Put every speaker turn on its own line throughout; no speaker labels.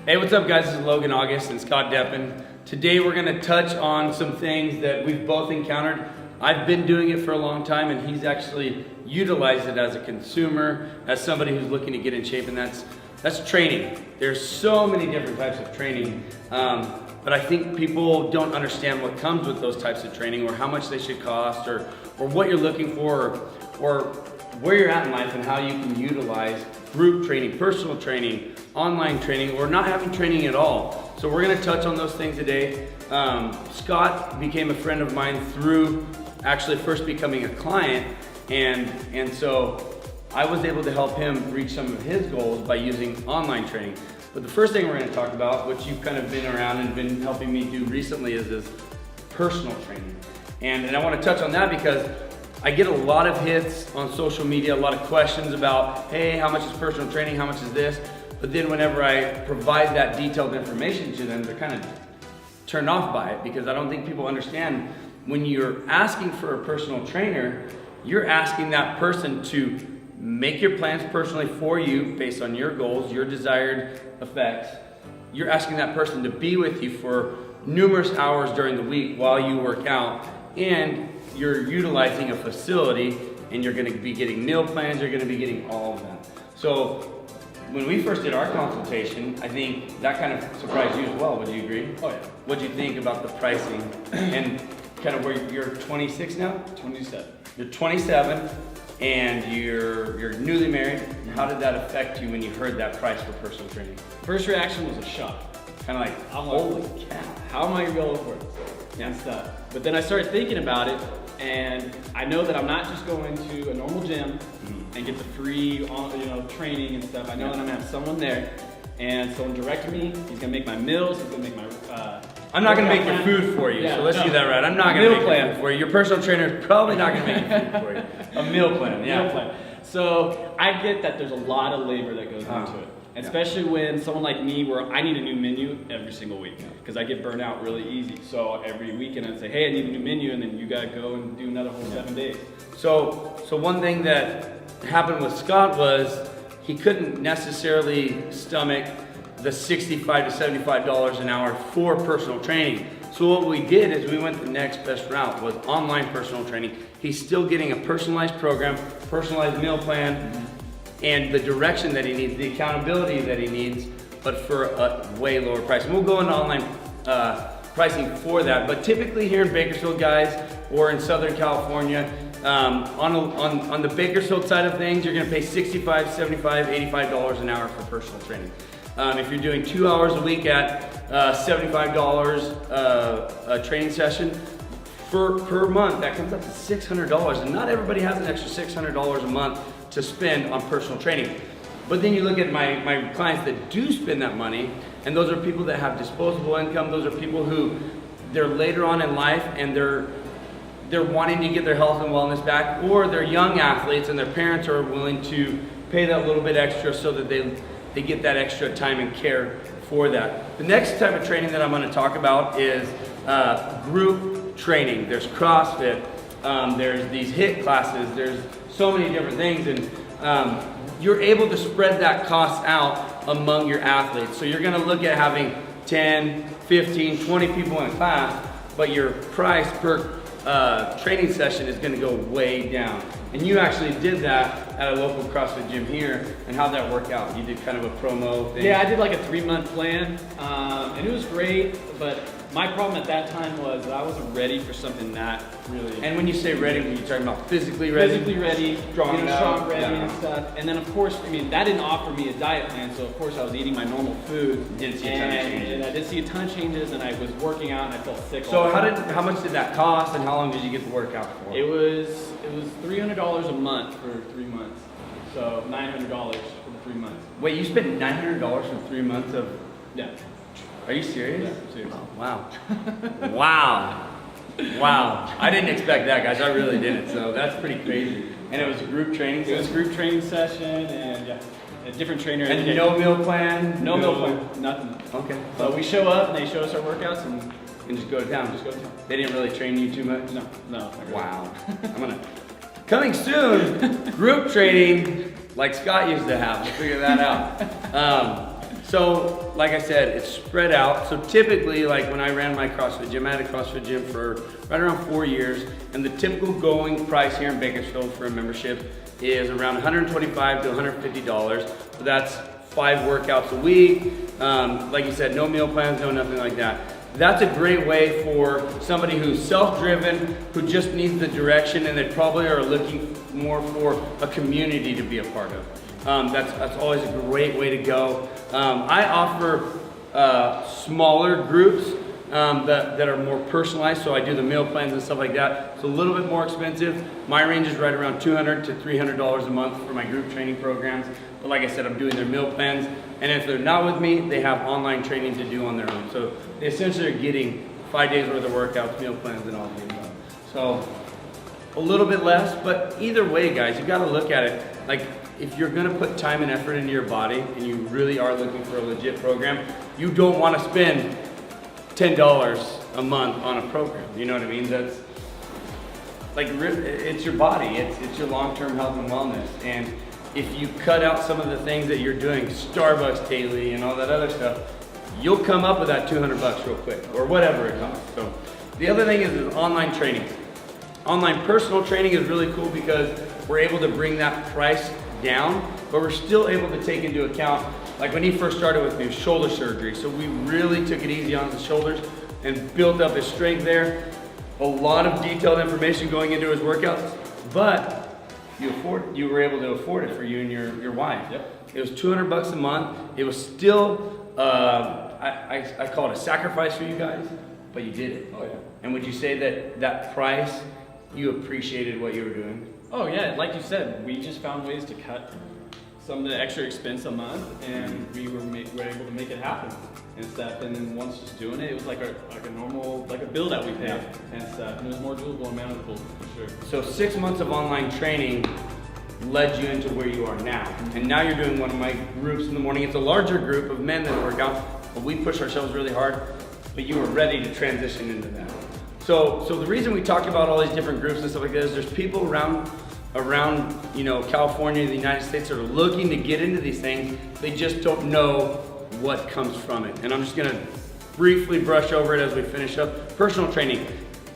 Hey, what's up guys? This is Logan August and Scott Deppen. Today we're gonna touch on some things that we've both encountered. I've been doing it for a long time and he's actually utilized it as a consumer, as somebody who's looking to get in shape, and that's training. There's so many different types of training, but I think people don't understand what comes with those types of training, or how much they should cost, or what you're looking for, or where you're at in life and how you can utilize group training, personal training, online training, or not having training at all. So we're gonna touch on those things today. Scott became a friend of mine through actually first becoming a client, and so I was able to help him reach some of his goals by using online training. But the first thing we're gonna talk about, which you've kind of been around and been helping me do recently, is this personal training. And I wanna touch on that because I get a lot of hits on social media, a lot of questions about, hey, how much is personal training, how much is this? But then whenever I provide that detailed information to them, they're kind of turned off by it, because I don't think people understand when you're asking for a personal trainer, you're asking that person to make your plans personally for you based on your goals, your desired effects. You're asking that person to be with you for numerous hours during the week while you work out, and you're utilizing a facility, and you're gonna be getting meal plans, you're gonna be getting all of them. So when we first did our consultation, I think that kind of surprised you as well. Would you agree?
Oh yeah.
What'd you think about the pricing and kind of where you're 26 now?
27.
You're 27 and you're newly married. How did that affect you when you heard that price for personal training?
First reaction was a shock.
Kind of like,
I'm
holy
like,
cow.
how am I gonna be able to afford this?
Yeah.
And stuff. But then I started thinking about it, and I know that I'm not just going to a normal gym and get the free, training and stuff. I know that I'm gonna have someone there, and someone directing me. He's gonna make my meals. He's gonna make my.
I'm not gonna make your
plan.
food for you,
Yeah,
so let's
no.
do that right. I'm not gonna
Meal
make
plan
your food for you. Your personal trainer is probably not gonna make your food for you. A meal plan, yeah.
Meal plan. So I get that there's a lot of labor that goes into it. Especially when someone like me, where I need a new menu every single week, because I get burnt out really easy. So every weekend I'd say, hey, I need a new menu, and then you gotta go and do another whole 7 days.
So one thing that happened with Scott was he couldn't necessarily stomach the $65 to $75 an hour for personal training. So what we did is we went the next best route, was online personal training. He's still getting a personalized program, personalized meal plan, and the direction that he needs, the accountability that he needs, but for a way lower price. And we'll go into online pricing for that. But typically here in Bakersfield, guys, or in Southern California, on the Bakersfield side of things, you're gonna pay $65, $75, $85 an hour for personal training. If you're doing 2 hours a week at $75 a training session, per month, that comes up to $600, and not everybody has an extra $600 a month to spend on personal training. But then you look at my clients that do spend that money, and those are people that have disposable income. Those are people who, they're later on in life and they're wanting to get their health and wellness back, or they're young athletes and their parents are willing to pay that little bit extra so that they get that extra time and care for that. The next type of training that I'm gonna talk about is group training. There's CrossFit, there's these HIIT classes, there's so many different things, and you're able to spread that cost out among your athletes. So you're gonna look at having 10, 15, 20 people in a class, but your price per training session is gonna go way down. And you actually did that at a local CrossFit gym here, and how'd that work out? You did kind of a promo thing?
Yeah, I did like a 3-month plan, and it was great, but my problem at that time was that I wasn't ready for something that really...
And when you say ready, were you talking about physically ready?
Physically ready,
strong
ready and stuff. And then of course, I mean, that didn't offer me a diet plan, so of course I was eating my normal food.
You didn't see a ton of changes.
And I did see a ton of changes, and I was working out and I felt sick.
So how much did that cost, and how long did you get the workout for?
It was $300 a month for 3 months. So $900 for the 3 months.
Wait, you spent $900 for 3 months of...
Yeah.
Are you serious?
Yeah, serious.
Oh, wow. Wow. Wow. I didn't expect that, guys. I really didn't. So that's pretty crazy. And it was a group training session?
It was a group training session, and yeah, a different trainer.
And no meal plan?
No meal plan, nothing.
Okay.
So we show up, and they show us our workouts, and
just go to town?
Just go to town.
They didn't really train you too much?
No, not really.
Wow. I'm gonna... Coming soon, group training like Scott used to have. We'll figure that out. So, like I said, it's spread out. So typically, like when I ran my CrossFit gym, I had a CrossFit gym for right around 4 years, and the typical going price here in Bakersfield for a membership is around $125 to $150. So that's 5 workouts a week. Like you said, no meal plans, no nothing like that. That's a great way for somebody who's self-driven, who just needs the direction, and they probably are looking more for a community to be a part of. That's always a great way to go. I offer smaller groups that are more personalized, so I do the meal plans and stuff like that. It's a little bit more expensive. My range is right around $200 to $300 a month for my group training programs. But like I said, I'm doing their meal plans, and if they're not with me, they have online training to do on their own. So they essentially are getting 5 days worth of workouts, meal plans, and all the above. So a little bit less, but either way, guys, you got to look at it. Like, if you're gonna put time and effort into your body, and you really are looking for a legit program, you don't want to spend $10 a month on a program. You know what I mean? That's like, it's your body, it's your long-term health and wellness. And if you cut out some of the things that you're doing, Starbucks daily and all that other stuff, you'll come up with that $200 real quick, or whatever it costs. So the other thing is online training. Online personal training is really cool because we're able to bring that price down, but we're still able to take into account, like when he first started with me, shoulder surgery. So we really took it easy on the shoulders and built up his strength there. A lot of detailed information going into his workouts, but you were able to afford it for you and your wife.
Yep.
It was $200 a month. It was still, I call it a sacrifice for you guys, but you did it.
Oh yeah.
And would you say that price, you appreciated what you were doing?
Oh yeah, like you said, we just found ways to cut some of the extra expense a month, and we were able to make it happen and stuff. And then once just doing it, it was like a normal, like a bill that we paid and stuff. And it was more doable and manageable for sure.
So 6 months of online training led you into where you are now. And now you're doing one of my groups in the morning. It's a larger group of men that work out, but we push ourselves really hard, but you were ready to transition into that. So the reason we talk about all these different groups and stuff like that is there's people around California, the United States, that are looking to get into these things. They just don't know what comes from it. And I'm just gonna briefly brush over it as we finish up. Personal training,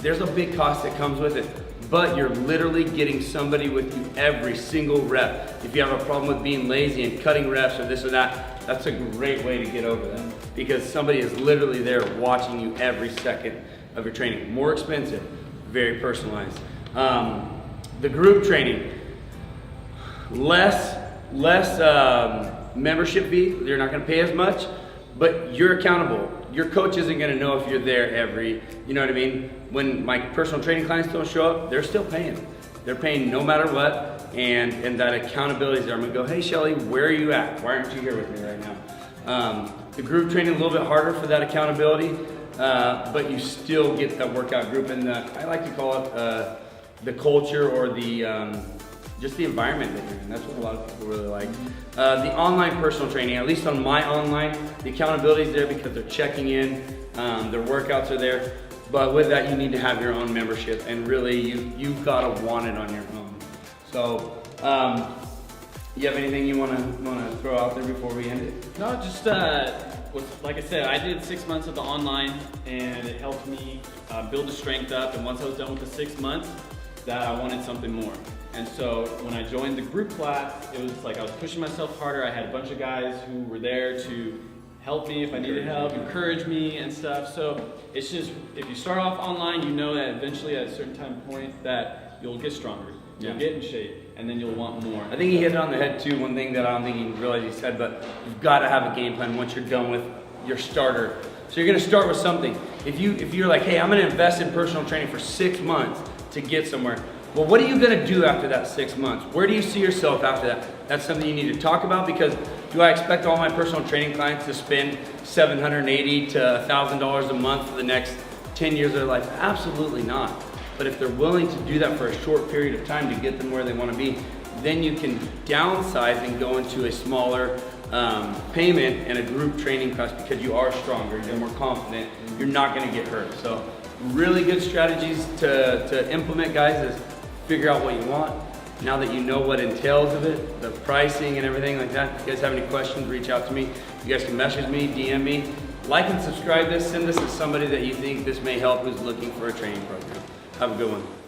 there's a big cost that comes with it, but you're literally getting somebody with you every single rep. If you have a problem with being lazy and cutting reps or this or that, that's a great way to get over that, because somebody is literally there watching you every second of your training. More expensive, very personalized. The group training, less membership fee. You're not going to pay as much, but you're accountable. Your coach isn't going to know if you're there you know what I mean? When my personal training clients don't show up, they're still paying. They're paying no matter what, and that accountability is there. I'm going to go, hey Shelly, where are you at? Why aren't you here with me right now? The group training a little bit harder for that accountability, but you still get that workout group, and I like to call it the culture, or just the environment that you're in. That's what a lot of people really like. The online personal training, at least on my online, the accountability is there because they're checking in, their workouts are there. But with that, you need to have your own membership, and really you've got to want it on your own. So, you have anything you want to throw out there before we end it?
No, just like I said, I did 6 months of the online, and it helped me build the strength up. And once I was done with the 6 months, that I wanted something more. And so when I joined the group class, it was like I was pushing myself harder. I had a bunch of guys who were there to help me if I needed help, encourage me and stuff. So it's just, if you start off online, you know that eventually at a certain time point that you'll get stronger, you'll get in shape, and then you'll want more.
I think he hit it on the head too. One thing that I don't think he realized he said, but you've got to have a game plan once you're done with your starter. So you're going to start with something. If you're like, hey, I'm going to invest in personal training for 6 months to get somewhere. Well, what are you going to do after that 6 months? Where do you see yourself after that? That's something you need to talk about, because do I expect all my personal training clients to spend $780 to $1,000 a month for the next 10 years of their life? Absolutely not. But if they're willing to do that for a short period of time to get them where they want to be, then you can downsize and go into a smaller payment and a group training class, because you are stronger, you're more confident, you're not going to get hurt. So really good strategies to implement, guys, is figure out what you want, Now that you know what entails of it, the pricing and everything like that, if you guys have any questions, reach out to me. You guys can message me, DM me. Like and subscribe this. Send this to somebody that you think this may help who's looking for a training program. Have a good one.